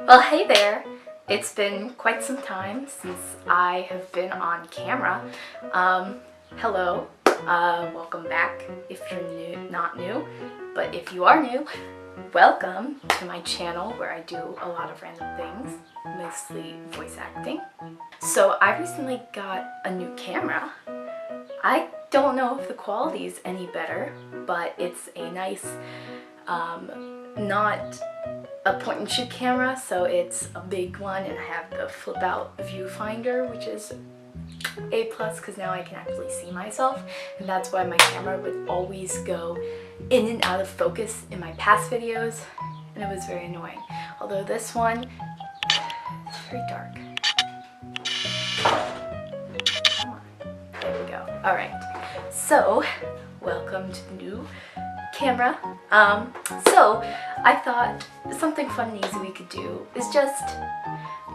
Well, hey there! It's been quite some time since I have been on camera. Hello, welcome back if you're not new, but if you are new, welcome to my channel where I do a lot of random things, mostly voice acting. So I recently got a new camera. I don't know if the quality is any better, but it's a nice, not a point and shoot camera, so it's a big one, and I have the flip out viewfinder, which is A+ because now I can actually see myself, and that's why my camera would always go in and out of focus in my past videos, and it was very annoying. Although this one is very dark. Come on. There we go. Alright, so welcome to the new camera. So I thought something fun and easy we could do is just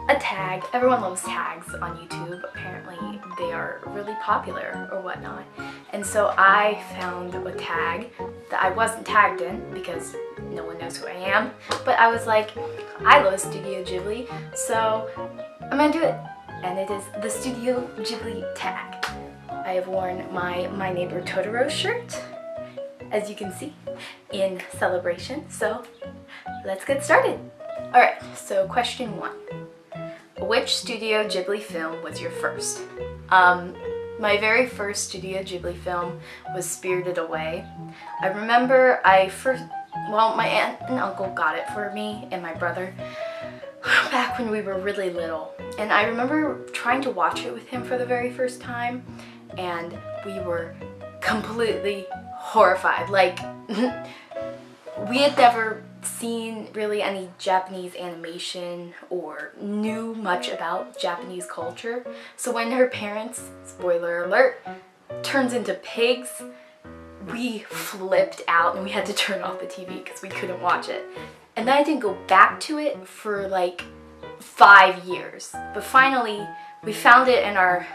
a tag. Everyone loves tags on YouTube. Apparently they are really popular or whatnot. And so I found a tag that I wasn't tagged in because no one knows who I am. But I was like, I love Studio Ghibli, so I'm gonna do it. And it is the Studio Ghibli tag. I have worn my Neighbor Totoro shirt, as you can see, in celebration. So let's get started. Alright, so question 1. Which Studio Ghibli film was your first? My very first Studio Ghibli film was Spirited Away. I remember my aunt and uncle got it for me and my brother back when we were really little. And I remember trying to watch it with him for the very first time, and we were completely horrified. Like, we had never seen really any Japanese animation or knew much about Japanese culture. So when her parents, spoiler alert, turns into pigs, we flipped out and we had to turn off the TV because we couldn't watch it. And then I didn't go back to it for like 5 years. But finally, we found it in our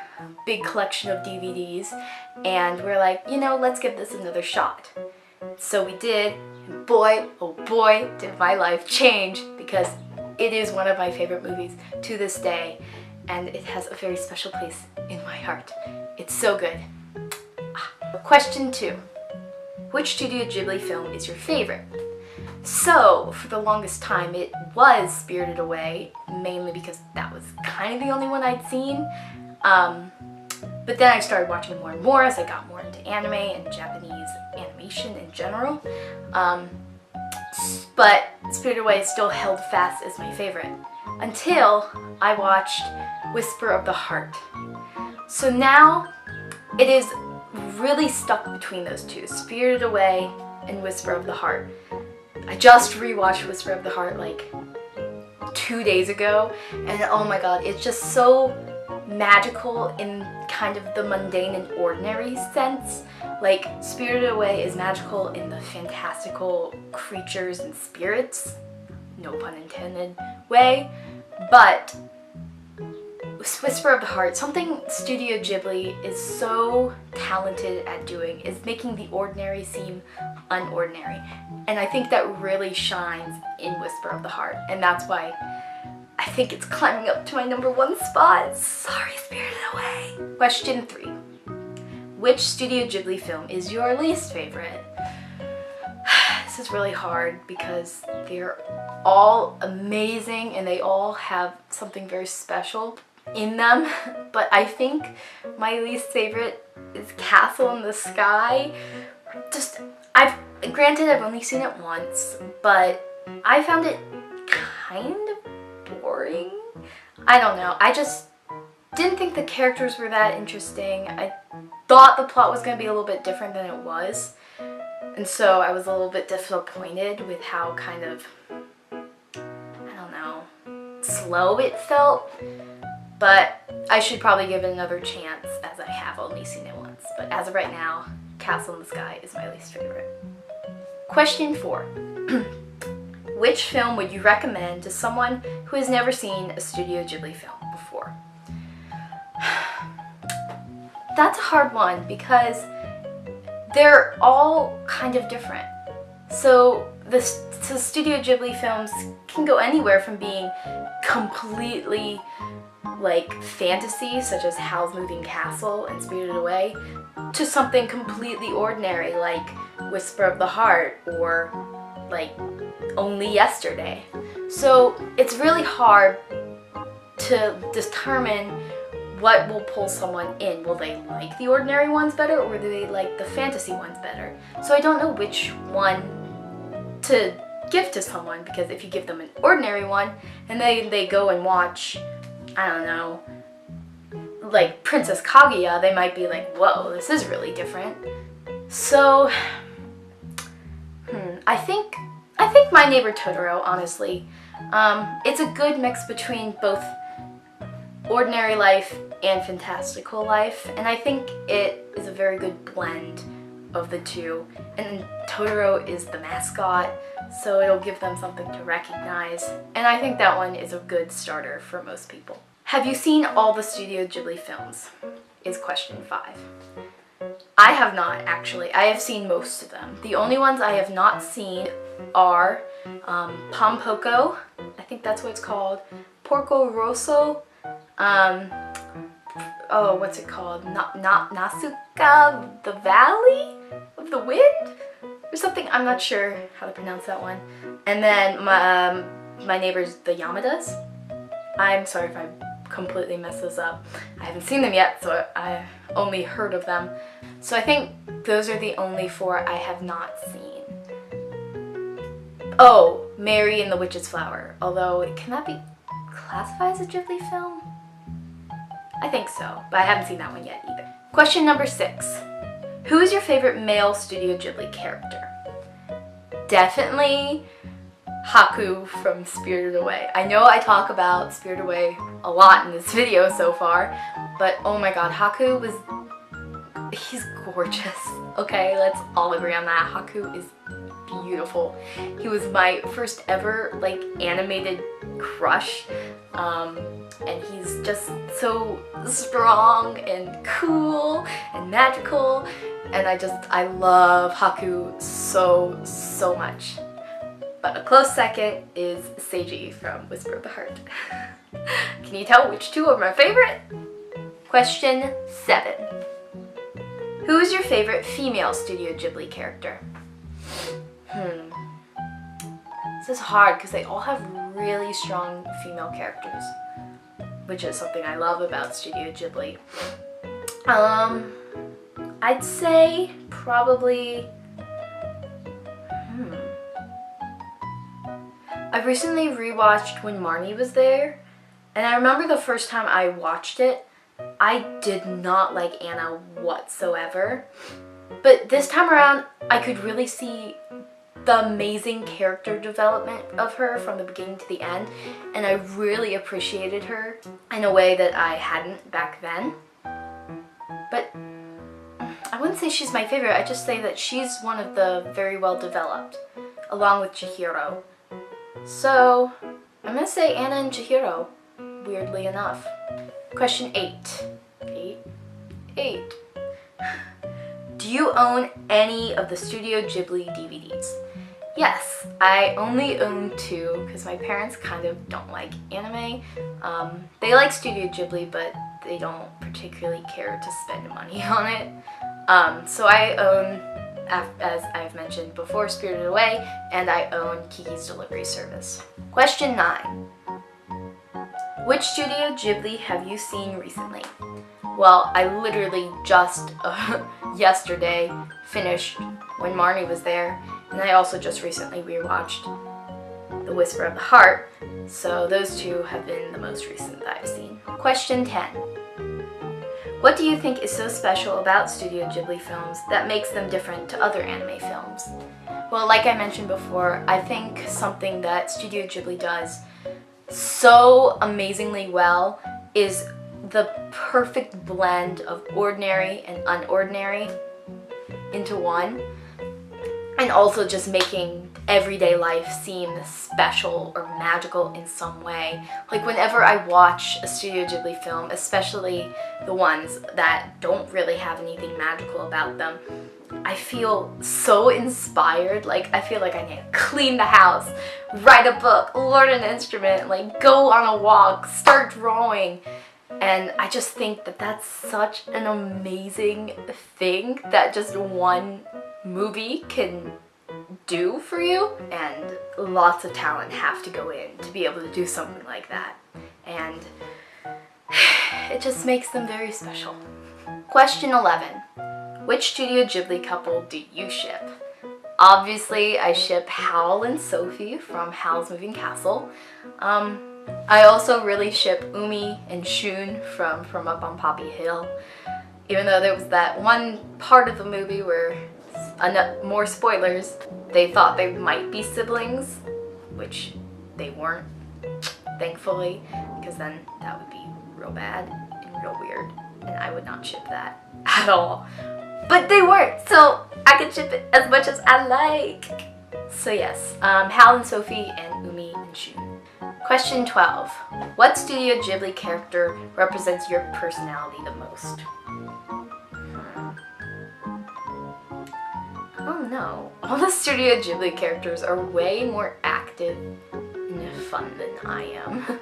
big collection of DVDs, and we're like, you know, let's give this another shot. So we did, and boy, oh boy, did my life change, because it is one of my favorite movies to this day, and it has a very special place in my heart. It's so good. Question 2. Which Studio Ghibli film is your favorite? So, for the longest time, it was Spirited Away, mainly because that was kind of the only one I'd seen. But then I started watching more and more as I got more into anime and Japanese animation in general. But Spirited Away still held fast as my favorite until I watched Whisper of the Heart. So now it is really stuck between those two, Spirited Away and Whisper of the Heart. I just rewatched Whisper of the Heart like 2 days ago, and oh my god, it's just so magical in kind of the mundane and ordinary sense. Like, Spirited Away is magical in the fantastical creatures and spirits, no pun intended, way, but Whisper of the Heart, something Studio Ghibli is so talented at doing is making the ordinary seem unordinary. And I think that really shines in Whisper of the Heart, and that's why I think it's climbing up to my #1 spot. Sorry, Spirited Away. Question 3. Which Studio Ghibli film is your least favorite? This is really hard because they're all amazing and they all have something very special in them, but I think my least favorite is Castle in the Sky. Granted, I've only seen it once, but I found it kind of boring. I don't know, I just didn't think the characters were that interesting. I thought the plot was going to be a little bit different than it was, and so I was a little bit disappointed with how kind of, I don't know, slow it felt. But I should probably give it another chance, as I have only seen it once. But as of right now, Castle in the Sky is my least favorite. Question 4. Which film would you recommend to someone who has never seen a Studio Ghibli film before? That's a hard one because they're all kind of different. So the Studio Ghibli films can go anywhere from being completely like fantasy, such as Howl's Moving Castle and Spirited Away, to something completely ordinary like Whisper of the Heart or like Only Yesterday. So it's really hard to determine what will pull someone in. Will they like the ordinary ones better, or do they like the fantasy ones better? So I don't know which one to give to someone, because if you give them an ordinary one and they go and watch, I don't know, like Princess Kaguya, they might be like, whoa, this is really different. So I think My Neighbor Totoro, honestly, it's a good mix between both ordinary life and fantastical life, and I think it is a very good blend of the two. And Totoro is the mascot, so it'll give them something to recognize, and I think that one is a good starter for most people. Have you seen all the Studio Ghibli films? Is question 5. I have not, actually. I have seen most of them. The only ones I have not seen are Pompoko, I think that's what it's called, Porco Rosso, oh, what's it called? Nasuka, the Valley of the Wind? Or something, I'm not sure how to pronounce that one. And then my neighbors, the Yamadas. I'm sorry if I completely messed those up. I haven't seen them yet, so I only heard of them. So I think those are the only 4 I have not seen. Oh, Mary and the Witch's Flower. Although, can that be classified as a Ghibli film? I think so, but I haven't seen that one yet either. Question number 6. Who is your favorite male Studio Ghibli character? Definitely Haku from Spirited Away. I know I talk about Spirited Away a lot in this video so far, but oh my god, he's gorgeous. Okay, let's all agree on that. Haku is beautiful. He was my first ever like animated crush, and he's just so strong and cool and magical, and I love Haku so much. But a close second is Seiji from Whisper of the Heart. Can you tell which 2 are my favorite? Question 7. Who is your favorite female Studio Ghibli character? This is hard because they all have really strong female characters, which is something I love about Studio Ghibli. I'd say probably... I recently rewatched When Marnie Was There, and I remember the first time I watched it, I did not like Anna whatsoever. But this time around, I could really see the amazing character development of her from the beginning to the end, and I really appreciated her in a way that I hadn't back then. But I wouldn't say she's my favorite, I'd just say that she's one of the very well developed, along with Chihiro. So I'm gonna say Anna and Chihiro, weirdly enough. Question 8. 8. Do you own any of the Studio Ghibli DVDs? Yes, I only own 2 because my parents kind of don't like anime. They like Studio Ghibli, but they don't particularly care to spend money on it. So I own, as I've mentioned before, Spirited Away, and I own Kiki's Delivery Service. Question 9. Which Studio Ghibli have you seen recently? Well, I literally just yesterday finished When Marnie Was There, and I also just recently rewatched The Whisper of the Heart, so those 2 have been the most recent that I've seen. Question 10. What do you think is so special about Studio Ghibli films that makes them different to other anime films? Well, like I mentioned before, I think something that Studio Ghibli does so amazingly well is the perfect blend of ordinary and unordinary into one, and also just making everyday life seem special or magical in some way. Like whenever I watch a Studio Ghibli film, especially the ones that don't really have anything magical about them, I feel so inspired. Like, I feel like I need to clean the house, write a book, learn an instrument, like go on a walk, start drawing. And I just think that that's such an amazing thing that just one movie can do for you. And lots of talent have to go in to be able to do something like that. And it just makes them very special. Question 11. Which Studio Ghibli couple do you ship? Obviously, I ship Hal and Sophie from Howl's Moving Castle. I also really ship Umi and Shun from Up on Poppy Hill. Even though there was that one part of the movie where, more spoilers, they thought they might be siblings, which they weren't, thankfully, because then that would be real bad and real weird, and I would not ship that at all. But they weren't, so I can ship it as much as I like. So yes, Hal and Sophie and Umi and Shun. Question 12. What Studio Ghibli character represents your personality the most? Oh no. All the Studio Ghibli characters are way more active and fun than I am.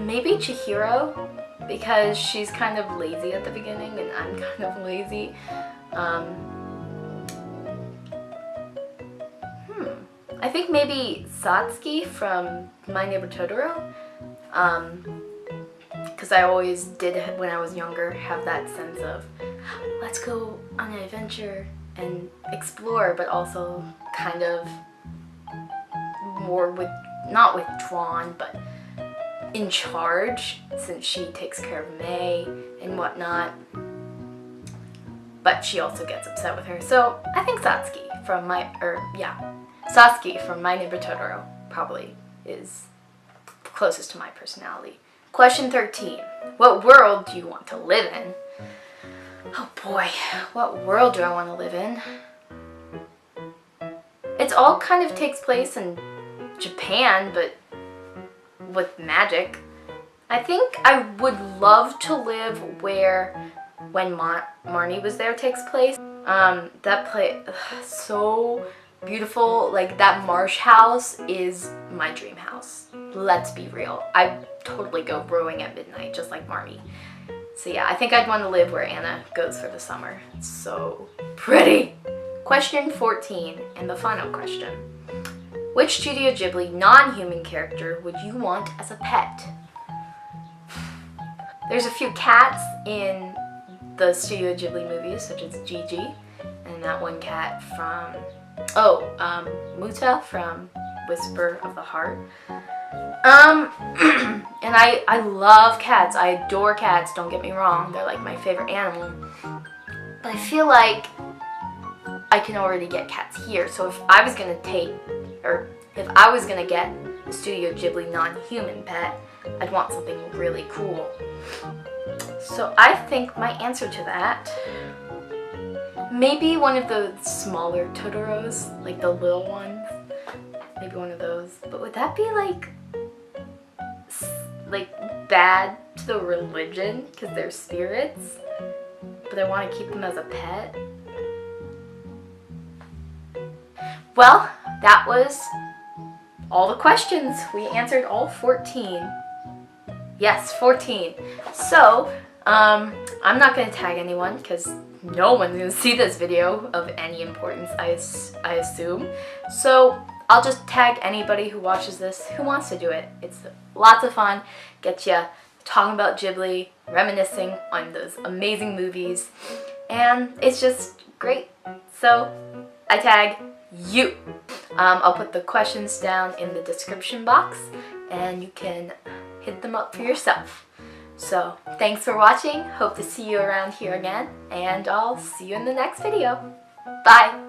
Maybe Chihiro, because she's kind of lazy at the beginning and I'm kind of lazy. I think maybe Satsuki from My Neighbor Totoro, because I always did, when I was younger, have that sense of let's go on an adventure and explore, but also kind of more not withdrawn, but in charge, since she takes care of May and whatnot, but she also gets upset with her. So I think Satsuki from Sasuke from My Neighbor Totoro probably is closest to my personality. Question 13. What world do you want to live in? Oh boy, what world do I want to live in? It all kind of takes place in Japan, but with magic. I think I would love to live where When Marnie Was There takes place. That place, so beautiful. Like, that marsh house is my dream house. Let's be real. I'd totally go rowing at midnight, just like Marnie. So yeah, I think I'd want to live where Anna goes for the summer. It's so pretty. Question 14, and the final question. Which Studio Ghibli non-human character would you want as a pet? There's a few cats in the Studio Ghibli movies, such as Gigi, and that one cat from, Muta from Whisper of the Heart. And I love cats. I adore cats, don't get me wrong. They're like my favorite animal. But I feel like I can already get cats here. So if I was gonna get a Studio Ghibli non-human pet, I'd want something really cool. So I think my answer to that, maybe one of the smaller Totoros, like the little ones. Maybe one of those. But would that be like bad to the religion because they're spirits? But I want to keep them as a pet? Well, that was all the questions. We answered all 14. Yes, 14. So, I'm not going to tag anyone because no one's going to see this video of any importance, I assume. So, I'll just tag anybody who watches this who wants to do it. It's lots of fun. Gets you talking about Ghibli, reminiscing on those amazing movies, and it's just great. So, I tag you. I'll put the questions down in the description box and you can hit them up for yourself. So thanks for watching. Hope to see you around here again, and I'll see you in the next video. Bye!